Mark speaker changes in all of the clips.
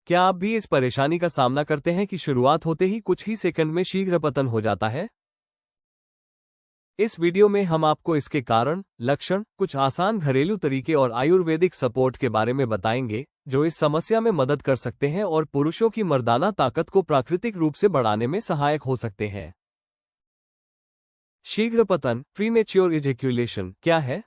Speaker 1: क्या आप भी इस परेशानी का सामना करते हैं कि शुरुआत होते ही कुछ ही सेकंड में शीघ्र पतन हो जाता है? इस वीडियो में हम आपको इसके कारण, लक्षण, कुछ आसान घरेलू तरीके और आयुर्वेदिक सपोर्ट के बारे में बताएंगे, जो इस समस्या में मदद कर सकते हैं और पुरुषों की मर्दाना ताकत को प्राकृतिक रूप से बढ़ाने में सहायक हो सकते हैं। शीघ्र पतन, प्रीमेच्योर इजेक्यूलेशन, क्या है?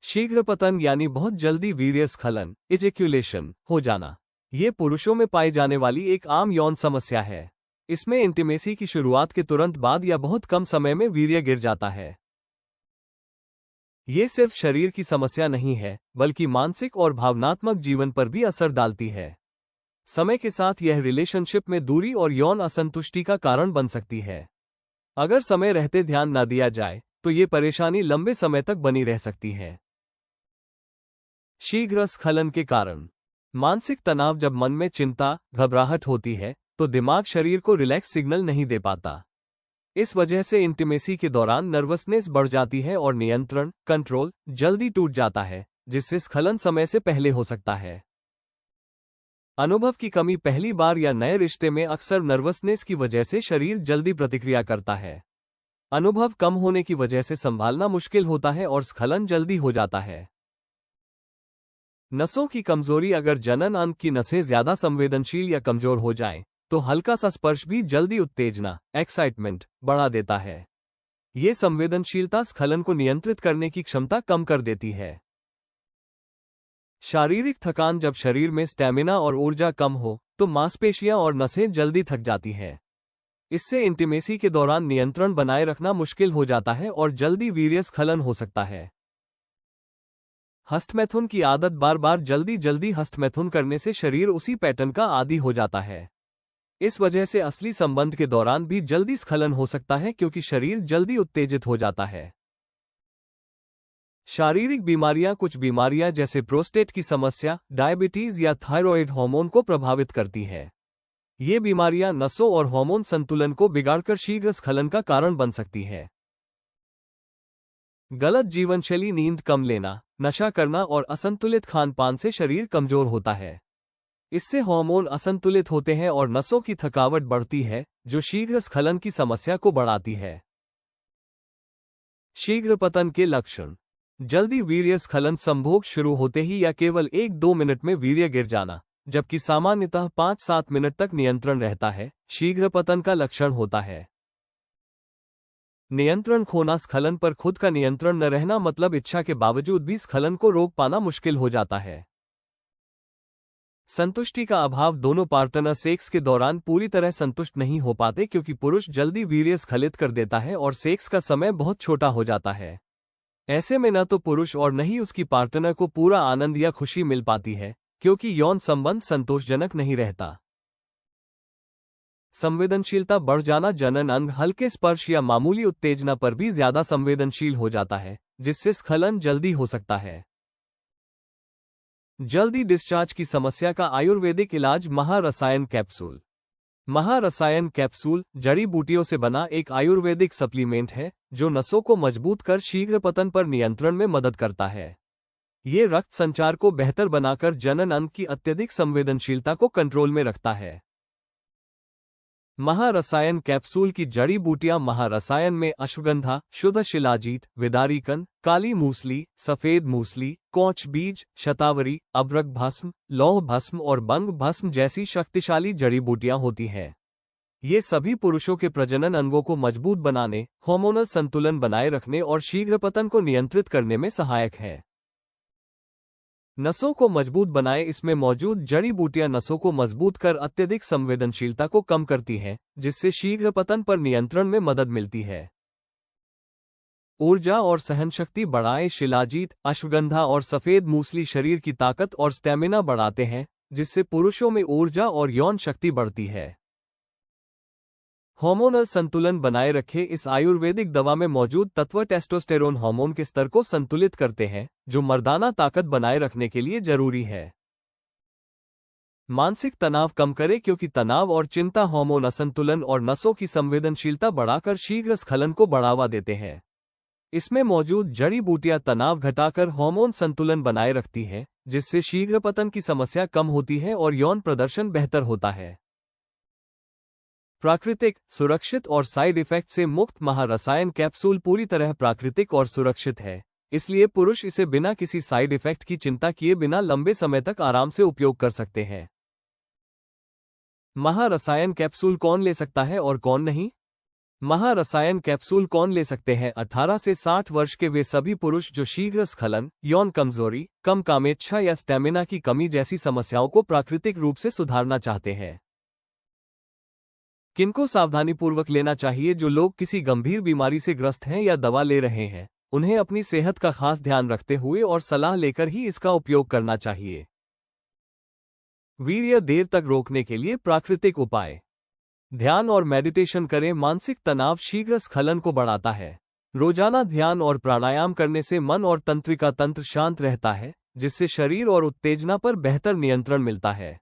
Speaker 1: शीघ्र पतन यानी बहुत जल्दी वीर्यस्खलन, इजेक्यूलेशन, हो जाना। ये पुरुषों में पाई जाने वाली एक आम यौन समस्या है। इसमें इंटीमेसी की शुरुआत के तुरंत बाद या बहुत कम समय में वीर्य गिर जाता है। ये सिर्फ शरीर की समस्या नहीं है, बल्कि मानसिक और भावनात्मक जीवन पर भी असर डालती है। समय के साथ यह रिलेशनशिप में दूरी और यौन असंतुष्टि का कारण बन सकती है। अगर समय रहते ध्यान न दिया जाए, तो ये परेशानी लंबे समय तक बनी रह सकती है। शीघ्र स्खलन के कारण, मानसिक तनाव, जब मन में चिंता, घबराहट होती है, तो दिमाग शरीर को रिलैक्स सिग्नल नहीं दे पाता। इस वजह से इंटीमेसी के दौरान नर्वसनेस बढ़ जाती है और नियंत्रण, कंट्रोल, जल्दी टूट जाता है, जिससे स्खलन समय से पहले हो सकता है। अनुभव की कमी, पहली बार या नए रिश्ते में अक्सर नर्वसनेस की वजह से शरीर जल्दी प्रतिक्रिया करता है। अनुभव कम होने की वजह से संभालना मुश्किल होता है और स्खलन जल्दी हो जाता है। नसों की कमजोरी, अगर जनन अंग की नसें ज्यादा संवेदनशील या कमजोर हो जाएं, तो हल्का सा स्पर्श भी जल्दी उत्तेजना, एक्साइटमेंट, बढ़ा देता है। ये संवेदनशीलता स्खलन को नियंत्रित करने की क्षमता कम कर देती है। शारीरिक थकान, जब शरीर में स्टैमिना और ऊर्जा कम हो, तो मांसपेशियां और नसें जल्दी थक जाती हैं। इससे इंटीमेसी के दौरान नियंत्रण बनाए रखना मुश्किल हो जाता है और जल्दी वीर्य स्खलन हो सकता है। हस्तमैथुन की आदत, बार बार जल्दी हस्तमैथुन करने से शरीर उसी पैटर्न का आदी हो जाता है। इस वजह से असली संबंध के दौरान भी जल्दी स्खलन हो सकता है, क्योंकि शरीर जल्दी उत्तेजित हो जाता है। शारीरिक बीमारियां, कुछ बीमारियां जैसे प्रोस्टेट की समस्या, डायबिटीज या थायराइड हार्मोन को प्रभावित करती है। ये बीमारियां नसों और हार्मोन संतुलन को बिगाड़कर शीघ्र स्खलन का कारण बन सकती है। गलत जीवनशैली, नींद कम लेना, नशा करना और असंतुलित खान-पान से शरीर कमजोर होता है। इससे हार्मोन असंतुलित होते हैं और नसों की थकावट बढ़ती है, जो शीघ्र स्खलन की समस्या को बढ़ाती है। शीघ्र पतन के लक्षण, जल्दी वीर्य स्खलन, संभोग शुरू होते ही या केवल 1-2 मिनट में वीर्य गिर जाना, जबकि सामान्यतः 5-7 मिनट तक नियंत्रण रहता है, शीघ्र पतन का लक्षण होता है। नियंत्रण खोना, स्खलन पर खुद का नियंत्रण न रहना, मतलब इच्छा के बावजूद भी स्खलन को रोक पाना मुश्किल हो जाता है। संतुष्टि का अभाव, दोनों पार्टनर सेक्स के दौरान पूरी तरह संतुष्ट नहीं हो पाते, क्योंकि पुरुष जल्दी वीर्य स्खलित कर देता है और सेक्स का समय बहुत छोटा हो जाता है। ऐसे में न तो पुरुष और न ही उसकी पार्टनर को पूरा आनंद या खुशी मिल पाती है, क्योंकि यौन संबंध संतोषजनक नहीं रहता। संवेदनशीलता बढ़ जाना, जनन अंग हल्के स्पर्श या मामूली उत्तेजना पर भी ज्यादा संवेदनशील हो जाता है, जिससे स्खलन जल्दी हो सकता है। जल्दी डिस्चार्ज की समस्या का आयुर्वेदिक इलाज, महारसायन कैप्सूल। महारसायन कैप्सूल जड़ी बूटियों से बना एक आयुर्वेदिक सप्लीमेंट है, जो नसों को मजबूत कर शीघ्र पतन पर नियंत्रण में मदद करता है। ये रक्त संचार को बेहतर बनाकर जनन अंग की अत्यधिक संवेदनशीलता को कंट्रोल में रखता है। महारसायन कैप्सूल की जड़ी बूटियां, महारसायन में अश्वगंधा, शुद्ध शिलाजीत, विदारीकन, काली मूसली, सफेद मूसली, कौच बीज, शतावरी, अभ्रक भस्म, लौह भस्म और बंग भस्म जैसी शक्तिशाली जड़ी बूटियां होती हैं। ये सभी पुरुषों के प्रजनन अंगों को मजबूत बनाने, हार्मोनल संतुलन बनाए रखने और शीघ्र पतन को नियंत्रित करने में सहायक है। नसों को मजबूत बनाए, इसमें मौजूद जड़ी बूटियां नसों को मजबूत कर अत्यधिक संवेदनशीलता को कम करती हैं, जिससे शीघ्र पतन पर नियंत्रण में मदद मिलती है। ऊर्जा और सहनशक्ति बढ़ाए, शिलाजीत, अश्वगंधा और सफेद मूसली शरीर की ताकत और स्टैमिना बढ़ाते हैं, जिससे पुरुषों में ऊर्जा और यौन शक्ति बढ़ती है। हार्मोनल संतुलन बनाए रखे, इस आयुर्वेदिक दवा में मौजूद तत्व टेस्टोस्टेरोन हार्मोन के स्तर को संतुलित करते हैं, जो मर्दाना ताकत बनाए रखने के लिए जरूरी है। मानसिक तनाव कम करे, क्योंकि तनाव और चिंता हार्मोन असंतुलन और नसों की संवेदनशीलता बढ़ाकर शीघ्र स्खलन को बढ़ावा देते हैं। इसमें मौजूद जड़ी बूटियां तनाव घटाकर हार्मोन संतुलन बनाए रखती है, जिससे शीघ्र पतन की समस्या कम होती है और यौन प्रदर्शन बेहतर होता है। प्राकृतिक, सुरक्षित और साइड इफेक्ट से मुक्त महारसायन कैप्सूल पूरी तरह प्राकृतिक और सुरक्षित है, इसलिए पुरुष इसे बिना किसी साइड इफेक्ट की चिंता किए बिना लंबे समय तक आराम से उपयोग कर सकते हैं। महारसायन कैप्सूल कौन ले सकता है और कौन नहीं? महारसायन कैप्सूल कौन ले सकते हैं? 18 से 60 वर्ष के वे सभी पुरुष जो शीघ्र स्खलन, यौन कमजोरी, कम कामेच्छा या स्टेमिना की कमी जैसी समस्याओं को प्राकृतिक रूप से सुधारना चाहते हैं। किनको सावधानीपूर्वक लेना चाहिए? जो लोग किसी गंभीर बीमारी से ग्रस्त हैं या दवा ले रहे हैं, उन्हें अपनी सेहत का खास ध्यान रखते हुए और सलाह लेकर ही इसका उपयोग करना चाहिए। वीर्य देर तक रोकने के लिए प्राकृतिक उपाय। ध्यान और मेडिटेशन करें। मानसिक तनाव शीघ्र स्खलन को बढ़ाता है। रोजाना ध्यान और प्राणायाम करने से मन और तंत्रिका तंत्र शांत रहता है, जिससे शरीर और उत्तेजना पर बेहतर नियंत्रण मिलता है।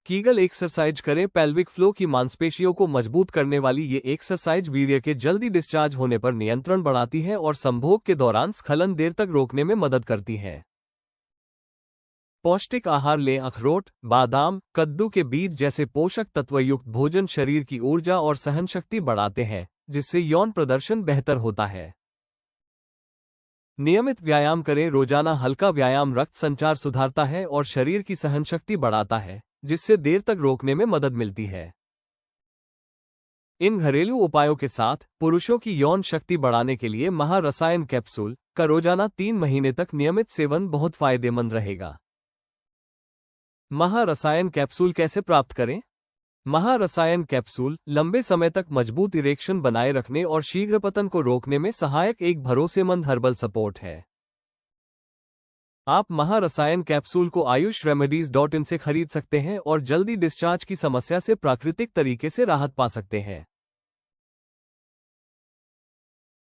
Speaker 1: कीगल एक्सरसाइज करें। पेल्विक फ्लो की मांसपेशियों को मजबूत करने वाली ये एक्सरसाइज वीर्य के जल्दी डिस्चार्ज होने पर नियंत्रण बढ़ाती है और संभोग के दौरान स्खलन देर तक रोकने में मदद करती है। पौष्टिक आहार लें। अखरोट, बादाम, कद्दू के बीज जैसे पोषक तत्वयुक्त भोजन शरीर की ऊर्जा और सहनशक्ति बढ़ाते हैं, जिससे यौन प्रदर्शन बेहतर होता है। नियमित व्यायाम करें। रोजाना हल्का व्यायाम रक्त संचार सुधारता है और शरीर की सहनशक्ति बढ़ाता है, जिससे देर तक रोकने में मदद मिलती है। इन घरेलू उपायों के साथ पुरुषों की यौन शक्ति बढ़ाने के लिए महारसायन कैप्सूल का रोजाना 3 महीने तक नियमित सेवन बहुत फायदेमंद रहेगा। महारसायन कैप्सूल कैसे प्राप्त करें? महारसायन कैप्सूल लंबे समय तक मजबूत इरेक्शन बनाए रखने और शीघ्र पतन को रोकने में सहायक एक भरोसेमंद हर्बल सपोर्ट है। आप महारसायन कैप्सूल को ayushremedies.in से खरीद सकते हैं और जल्दी डिस्चार्ज की समस्या से प्राकृतिक तरीके से राहत पा सकते हैं।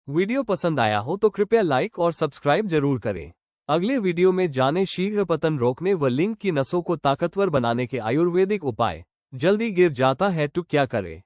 Speaker 1: वीडियो पसंद आया हो तो कृपया लाइक और सब्सक्राइब जरूर करें। अगले वीडियो में जानें शीघ्र पतन रोकने व लिंग की नसों को ताकतवर बनाने के आयुर्वेदिक उपाय। जल्दी गिर जाता है तो क्या करें?